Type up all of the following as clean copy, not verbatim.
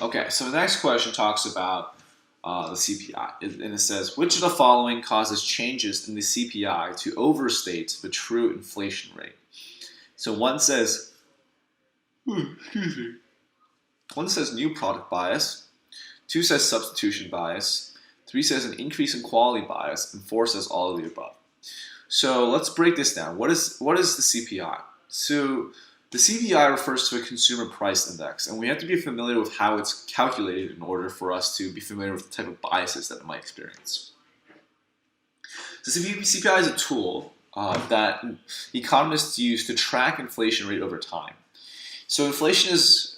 Okay, so the next question talks about the CPI, and it says, which of the following causes changes in the CPI to overstate the true inflation rate? So one says new product bias, two says substitution bias, three says an increase in quality bias, and four says all of the above. So let's break this down. What is the CPI? So the CPI refers to a consumer price index, and we have to be familiar with how it's calculated in order for us to be familiar with the type of biases that it might experience. So CPI is a tool that economists use to track inflation rate over time. So inflation is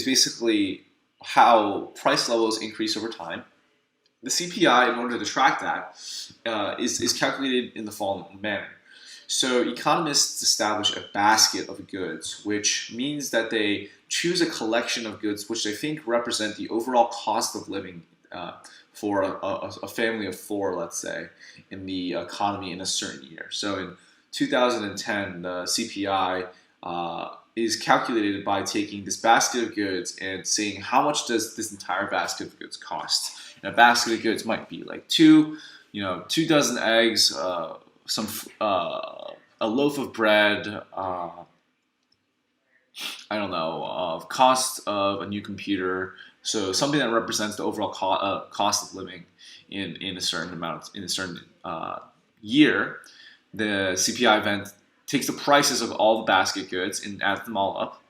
basically how price levels increase over time. The CPI, in order to track that, is calculated in the following manner. So economists establish a basket of goods, which means that they choose a collection of goods which they think represent the overall cost of living for a family of four, let's say, in the economy in a certain year. So in 2010, the CPI is calculated by taking this basket of goods and saying how much does this entire basket of goods cost. And a basket of goods might be like two dozen eggs, a loaf of bread, I don't know, cost of a new computer. So something that represents the overall cost of living in a certain amount in a certain year. The CPI event takes the prices of all the basket goods and adds them all up,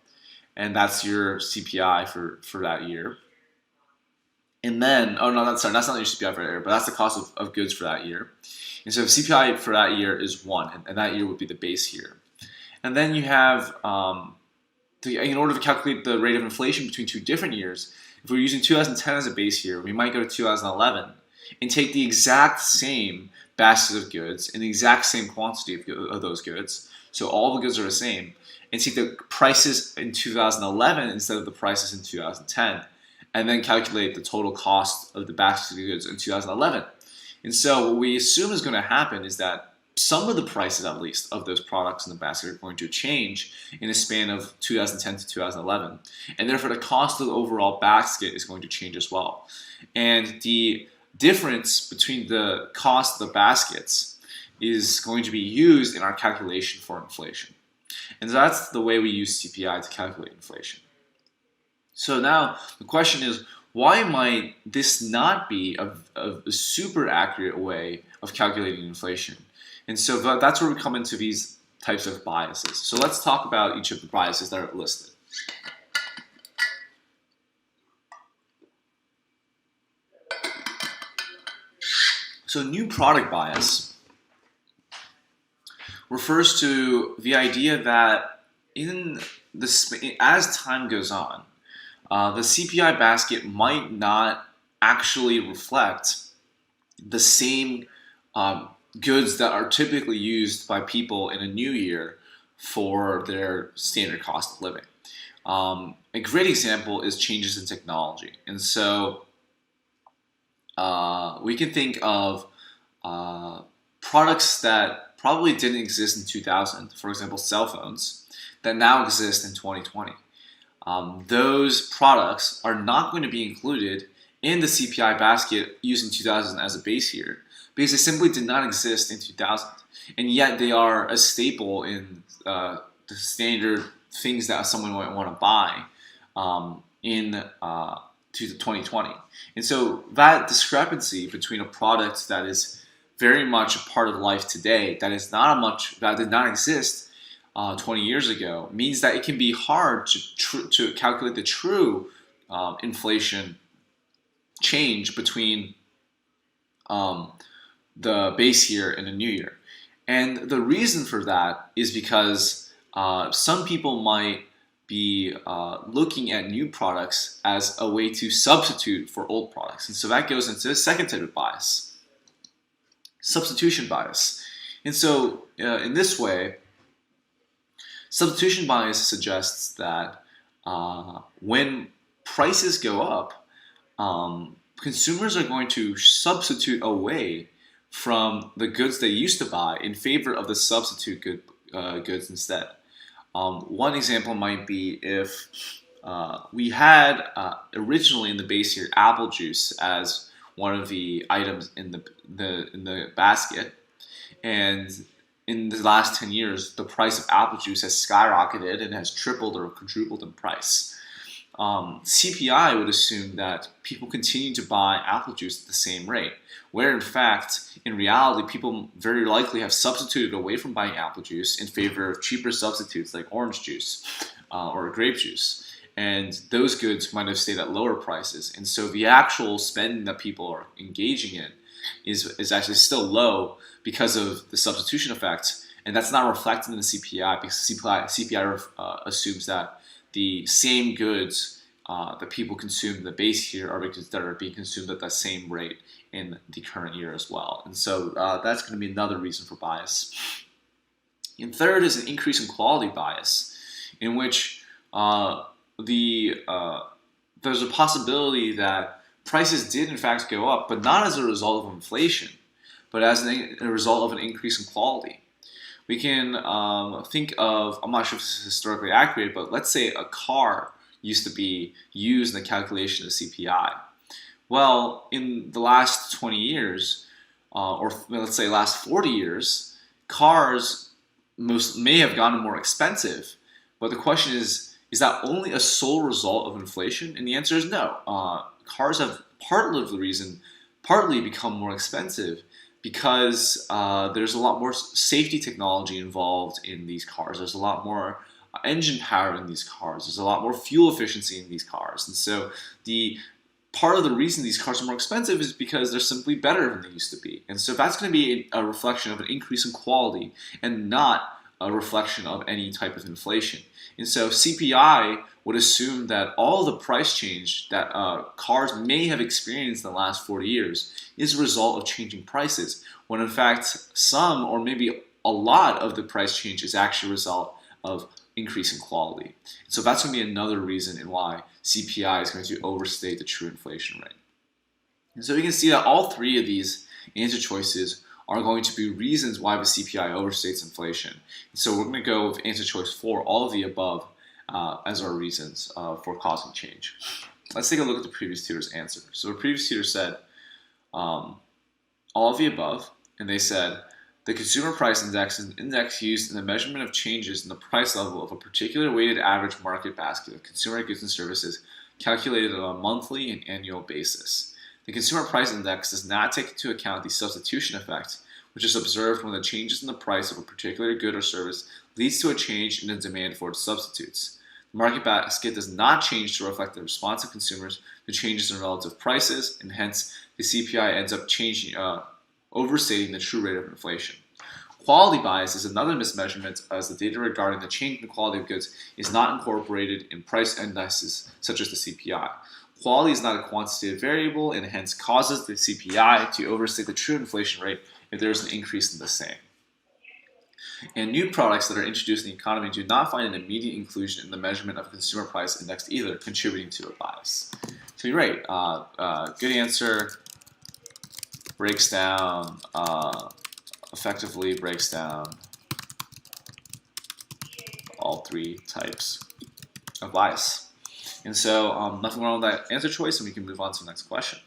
and that's your CPI for that year. And then, oh no, that's not your CPI for that year, but that's the cost of goods for that year. And so if CPI for that year is 1, and that year would be the base year. And then you have, in order to calculate the rate of inflation between two different years, if we're using 2010 as a base year, we might go to 2011 and take the exact same basket of goods and the exact same quantity of those goods, so all the goods are the same, and take the prices in 2011 instead of the prices in 2010, and then calculate the total cost of the basket of goods in 2011. And so what we assume is going to happen is that some of the prices, at least, of those products in the basket are going to change in a span of 2010 to 2011. And therefore, the cost of the overall basket is going to change as well. And the difference between the cost of the baskets is going to be used in our calculation for inflation. And so that's the way we use CPI to calculate inflation. So now the question is, why might this not be a super accurate way of calculating inflation? And so that's where we come into these types of biases. So let's talk about each of the biases that are listed. So new product bias refers to the idea that as time goes on, the CPI basket might not actually reflect the same goods that are typically used by people in a new year for their standard cost of living. A great example is changes in technology. And so we can think of products that probably didn't exist in 2000, for example, cell phones, that now exist in 2020. Those products are not going to be included in the CPI basket using 2000 as a base year because they simply did not exist in 2000. And yet they are a staple in the standard things that someone might want to buy in 2020. And so that discrepancy between a product that is very much a part of life today that did not exist 20 years ago means that it can be hard to calculate the true inflation change between the base year and the new year. And the reason for that is because some people might be looking at new products as a way to substitute for old products. And so that goes into the second type of bias, substitution bias. And so in this way, substitution bias suggests that when prices go up, consumers are going to substitute away from the goods they used to buy in favor of the substitute goods instead. One example might be if we had originally in the base year apple juice as one of the items in the basket, and in the last 10 years, the price of apple juice has skyrocketed and has tripled or quadrupled in price. CPI would assume that people continue to buy apple juice at the same rate, where in fact, in reality, people very likely have substituted away from buying apple juice in favor of cheaper substitutes like orange juice or grape juice. And those goods might have stayed at lower prices. And so the actual spending that people are engaging in is actually still low because of the substitution effect. And that's not reflected in the CPI because CPI assumes that the same goods that people consume in the base year are goods that are being consumed at that same rate in the current year as well. And so that's going to be another reason for bias. And third is an increase in quality bias, in which there's a possibility that prices did in fact go up, but not as a result of inflation, but as a result of an increase in quality. We can think of, I'm not sure if this is historically accurate, but let's say a car used to be used in the calculation of CPI. Well, in the last 20 years, or let's say last 40 years, cars may have gotten more expensive, but the question is that only a sole result of inflation? And the answer is no. Cars have partly become more expensive because there's a lot more safety technology involved in these cars. There's a lot more engine power in these cars. There's a lot more fuel efficiency in these cars. And so part of the reason these cars are more expensive is because they're simply better than they used to be. And so that's going to be a reflection of an increase in quality and not a reflection of any type of inflation. And so CPI would assume that all the price change that cars may have experienced in the last 40 years is a result of changing prices, when in fact some or maybe a lot of the price change is actually a result of increase in quality. So that's going to be another reason in why CPI is going to overstate the true inflation rate. And so we can see that all three of these answer choices are going to be reasons why the CPI overstates inflation. And so we're going to go with answer choice 4, all of the above, as our reasons for causing change. Let's take a look at the previous tutor's answer. So the previous tutor said all of the above, and they said the consumer price index is an index used in the measurement of changes in the price level of a particular weighted average market basket of consumer goods and services calculated on a monthly and annual basis. The consumer price index does not take into account the substitution effect, which is observed when the changes in the price of a particular good or service leads to a change in the demand for its substitutes. The market basket does not change to reflect the response of consumers to changes in relative prices, and hence the CPI ends up overstating the true rate of inflation. Quality bias is another mismeasurement, as the data regarding the change in the quality of goods is not incorporated in price indices such as the CPI. Quality is not a quantitative variable and hence causes the CPI to overstate the true inflation rate if there is an increase in the same. And new products that are introduced in the economy do not find an immediate inclusion in the measurement of consumer price index either, contributing to a bias. So you're right. Good answer. Effectively breaks down all three types of bias. And so nothing wrong with that answer choice, and we can move on to the next question.